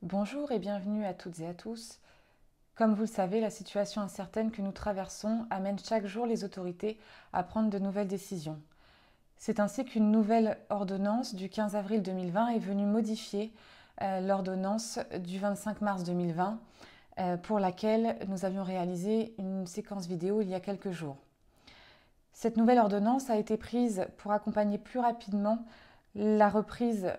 Bonjour et bienvenue à toutes et à tous. Comme vous le savez, la situation incertaine que nous traversons amène chaque jour les autorités à prendre de nouvelles décisions. C'est ainsi qu'une nouvelle ordonnance du 15 avril 2020 est venue modifier l'ordonnance du 25 mars 2020 pour laquelle nous avions réalisé une séquence vidéo il y a quelques jours. Cette nouvelle ordonnance a été prise pour accompagner plus rapidement la reprise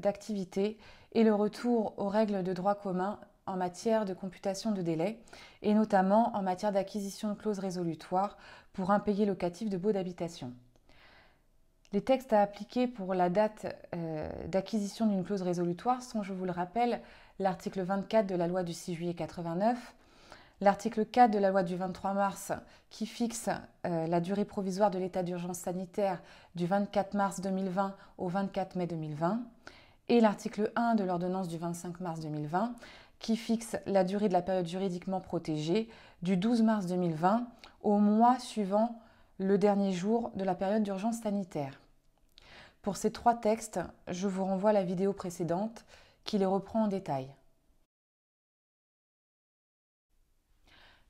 d'activité et le retour aux règles de droit commun en matière de computation de délai et notamment en matière d'acquisition de clauses résolutoires pour impayés locatifs de baux d'habitation. Les textes à appliquer pour la date d'acquisition d'une clause résolutoire sont, je vous le rappelle, l'article 24 de la loi du 6 juillet 89, l'article 4 de la loi du 23 mars qui fixe la durée provisoire de l'état d'urgence sanitaire du 24 mars 2020 au 24 mai 2020 et l'article 1 de l'ordonnance du 25 mars 2020 qui fixe la durée de la période juridiquement protégée du 12 mars 2020 au mois suivant le dernier jour de la période d'urgence sanitaire. Pour ces trois textes, je vous renvoie à la vidéo précédente qui les reprend en détail.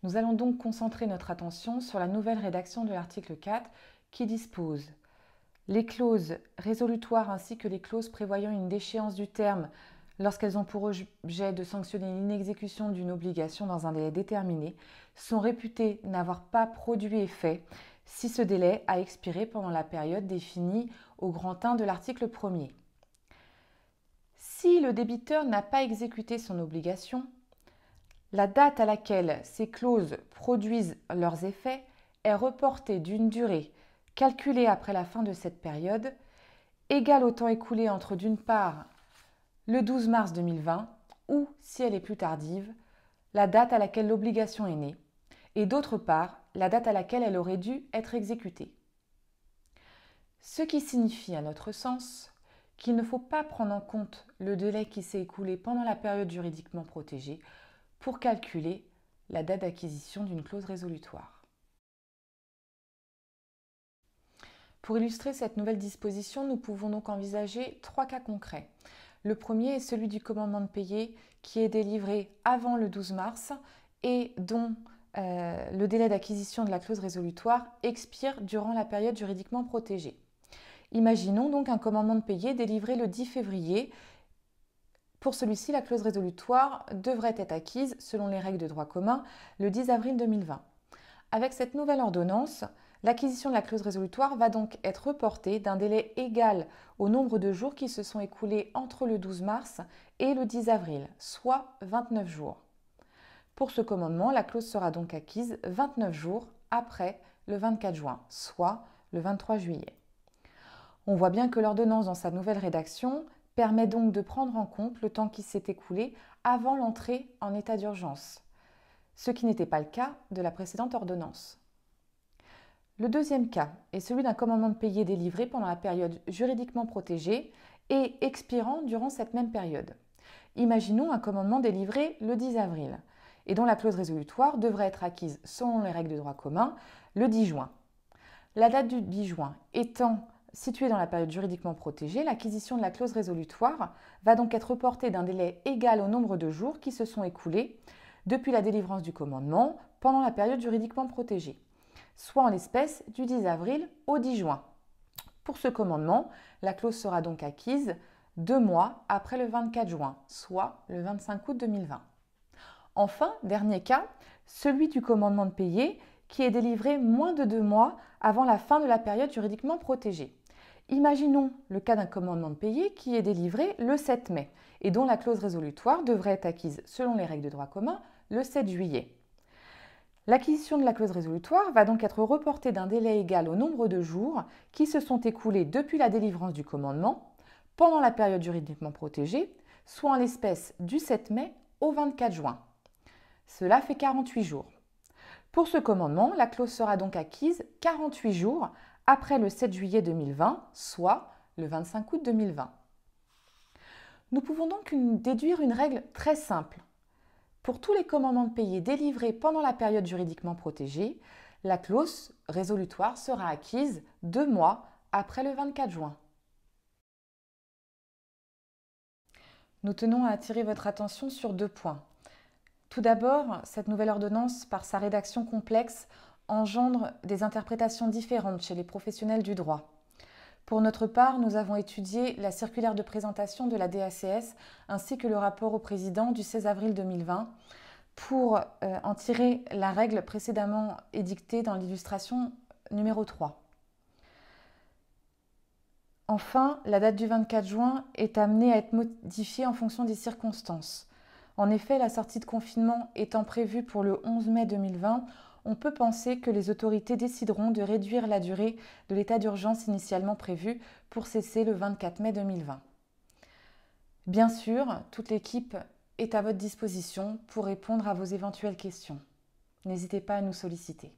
Nous allons donc concentrer notre attention sur la nouvelle rédaction de l'article 4 qui dispose « Les clauses résolutoires ainsi que les clauses prévoyant une déchéance du terme lorsqu'elles ont pour objet de sanctionner l'inexécution d'une obligation dans un délai déterminé sont réputées n'avoir pas produit effet si ce délai a expiré pendant la période définie au grand 1 de l'article 1er. Si le débiteur n'a pas exécuté son obligation, la date à laquelle ces clauses produisent leurs effets est reportée d'une durée calculée après la fin de cette période, égale au temps écoulé entre d'une part le 12 mars 2020 ou, si elle est plus tardive, la date à laquelle l'obligation est née, et d'autre part la date à laquelle elle aurait dû être exécutée. Ce qui signifie, à notre sens, qu'il ne faut pas prendre en compte le délai qui s'est écoulé pendant la période juridiquement protégée pour calculer la date d'acquisition d'une clause résolutoire. Pour illustrer cette nouvelle disposition, nous pouvons donc envisager trois cas concrets. Le premier est celui du commandement de payer qui est délivré avant le 12 mars et dont le délai d'acquisition de la clause résolutoire expire durant la période juridiquement protégée. Imaginons donc un commandement de payer délivré le 10 février. Pour celui-ci, la clause résolutoire devrait être acquise, selon les règles de droit commun, le 10 avril 2020. Avec cette nouvelle ordonnance, l'acquisition de la clause résolutoire va donc être reportée d'un délai égal au nombre de jours qui se sont écoulés entre le 12 mars et le 10 avril, soit 29 jours. Pour ce commandement, la clause sera donc acquise 29 jours après le 24 juin, soit le 23 juillet. On voit bien que l'ordonnance dans sa nouvelle rédaction permet donc de prendre en compte le temps qui s'est écoulé avant l'entrée en état d'urgence, ce qui n'était pas le cas de la précédente ordonnance. Le deuxième cas est celui d'un commandement de payer délivré pendant la période juridiquement protégée et expirant durant cette même période. Imaginons un commandement délivré le 10 avril et dont la clause résolutoire devrait être acquise selon les règles de droit commun le 10 juin. La date du 10 juin étant située dans la période juridiquement protégée, l'acquisition de la clause résolutoire va donc être reportée d'un délai égal au nombre de jours qui se sont écoulés depuis la délivrance du commandement pendant la période juridiquement protégée, soit en l'espèce du 10 avril au 10 juin. Pour ce commandement, la clause sera donc acquise 2 mois après le 24 juin, soit le 25 août 2020. Enfin, dernier cas, celui du commandement de payer qui est délivré moins de 2 mois avant la fin de la période juridiquement protégée. Imaginons le cas d'un commandement de payer qui est délivré le 7 mai et dont la clause résolutoire devrait être acquise selon les règles de droit commun le 7 juillet. L'acquisition de la clause résolutoire va donc être reportée d'un délai égal au nombre de jours qui se sont écoulés depuis la délivrance du commandement pendant la période juridiquement protégée, soit en l'espèce du 7 mai au 24 juin. Cela fait 48 jours. Pour ce commandement, la clause sera donc acquise 48 jours après le 7 juillet 2020, soit le 25 août 2020. Nous pouvons donc déduire une règle très simple. Pour tous les commandements de payer délivrés pendant la période juridiquement protégée, la clause résolutoire sera acquise 2 mois après le 24 juin. Nous tenons à attirer votre attention sur 2 points. Tout d'abord, cette nouvelle ordonnance, par sa rédaction complexe, engendre des interprétations différentes chez les professionnels du droit. Pour notre part, nous avons étudié la circulaire de présentation de la DACS ainsi que le rapport au président du 16 avril 2020 pour en tirer la règle précédemment édictée dans l'illustration numéro 3. Enfin, la date du 24 juin est amenée à être modifiée en fonction des circonstances. En effet, la sortie de confinement étant prévue pour le 11 mai 2020, on peut penser que les autorités décideront de réduire la durée de l'état d'urgence initialement prévu pour cesser le 24 mai 2020. Bien sûr, toute l'équipe est à votre disposition pour répondre à vos éventuelles questions. N'hésitez pas à nous solliciter.